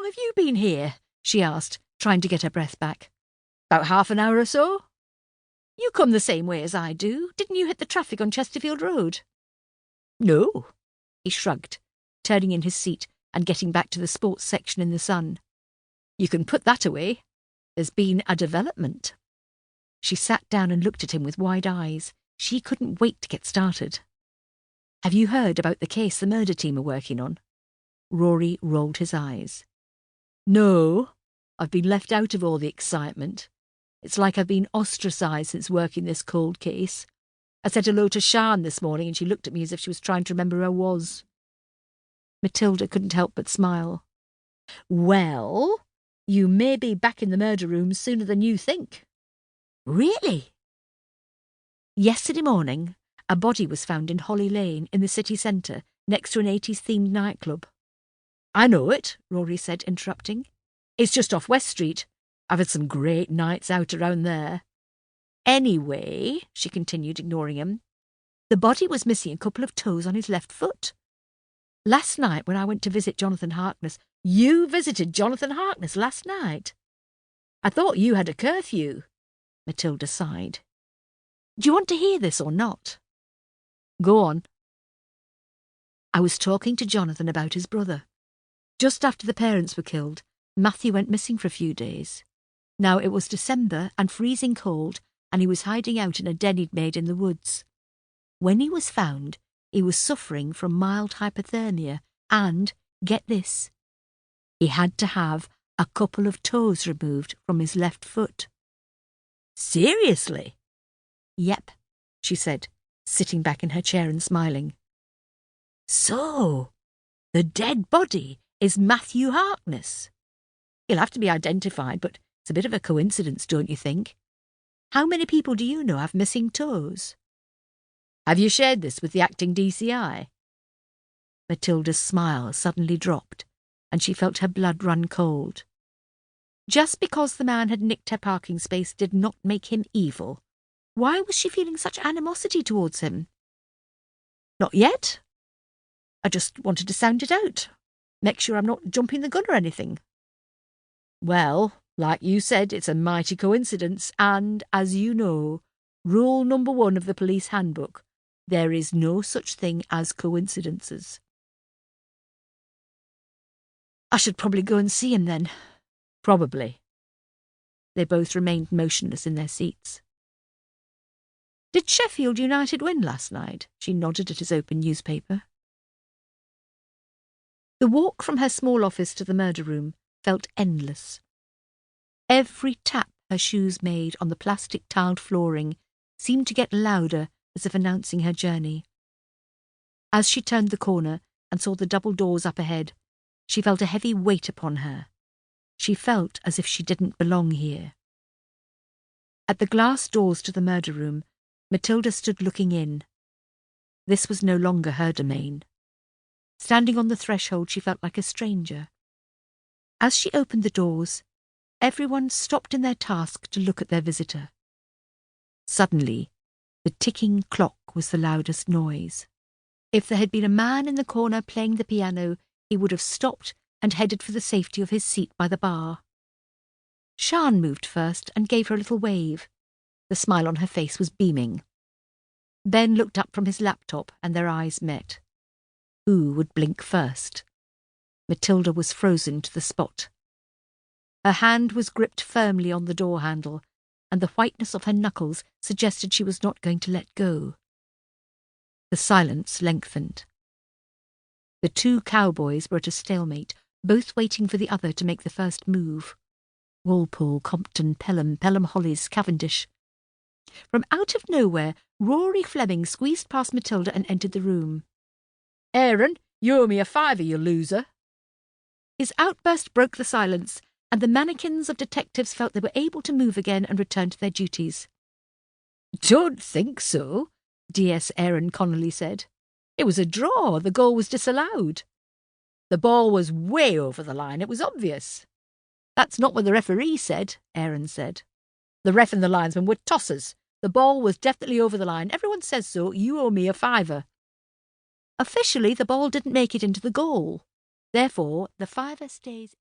long have you been here?" she asked, trying to get her breath back. "About half an hour or so." "You come the same way as I do. Didn't you hit the traffic on Chesterfield Road?" "No." He shrugged, turning in his seat and getting back to the sports section in the Sun. "You can put that away. There's been a development." She sat down and looked at him with wide eyes. She couldn't wait to get started. "Have you heard about the case the murder team are working on?" Rory rolled his eyes. "No, I've been left out of all the excitement. It's like I've been ostracised since working this cold case. I said hello to Sian this morning and she looked at me as if she was trying to remember who I was." Matilda couldn't help but smile. "Well, you may be back in the murder room sooner than you think." "Really?" "Yesterday morning, a body was found in Holly Lane in the city centre next to an 80s-themed nightclub." "I know it," Rory said, interrupting. "It's just off West Street. I've had some great nights out around there." "Anyway," she continued, ignoring him, "the body was missing a couple of toes on his left foot. Last night when I went to visit Jonathan Harkness—" "You visited Jonathan Harkness last night? I thought you had a curfew." Matilda sighed. "Do you want to hear this or not?" "Go on." "I was talking to Jonathan about his brother. Just after the parents were killed, Matthew went missing for a few days. Now it was December and freezing cold, and he was hiding out in a den he'd made in the woods. When he was found, he was suffering from mild hypothermia and, get this, he had to have a couple of toes removed from his left foot." "Seriously?" "Yep," she said, sitting back in her chair and smiling. "So, the dead body is Matthew Harkness. He'll have to be identified, but it's a bit of a coincidence, don't you think? How many people do you know have missing toes?" "Have you shared this with the acting DCI?" Matilda's smile suddenly dropped, and she felt her blood run cold. Just because the man had nicked her parking space did not make him evil. Why was she feeling such animosity towards him? "Not yet. I just wanted to sound it out. Make sure I'm not jumping the gun or anything." "Well, like you said, it's a mighty coincidence, and, as you know, rule number 1 of the police handbook, there is no such thing as coincidences." "I should probably go and see him then." "Probably." They both remained motionless in their seats. "Did Sheffield United win last night?" She nodded at his open newspaper. The walk from her small office to the murder room felt endless. Every tap her shoes made on the plastic tiled flooring seemed to get louder as if announcing her journey. As she turned the corner and saw the double doors up ahead, she felt a heavy weight upon her. She felt as if she didn't belong here. At the glass doors to the murder room, Matilda stood looking in. This was no longer her domain. Standing on the threshold, she felt like a stranger. As she opened the doors, everyone stopped in their task to look at their visitor. Suddenly, the ticking clock was the loudest noise. If there had been a man in the corner playing the piano, he would have stopped and headed for the safety of his seat by the bar. Sian moved first and gave her a little wave. The smile on her face was beaming. Ben looked up from his laptop and their eyes met. Who would blink first? Matilda was frozen to the spot. Her hand was gripped firmly on the door handle, and the whiteness of her knuckles suggested she was not going to let go. The silence lengthened. The two cowboys were at a stalemate, both waiting for the other to make the first move. Walpole, Compton, Pelham, Hollies, Cavendish. From out of nowhere, Rory Fleming squeezed past Matilda and entered the room. "Aaron, you owe me a £5, you loser." His outburst broke the silence, and the mannequins of detectives felt they were able to move again and return to their duties. "Don't think so," DS Aaron Connolly said. "It was a draw. The goal was disallowed." "The ball was way over the line. It was obvious." "That's not what the referee said," Aaron said. "The ref and the linesman were tossers. The ball was definitely over the line. Everyone says so. You owe me a £5. Officially, the ball didn't make it into the goal. Therefore, the £5 stays in.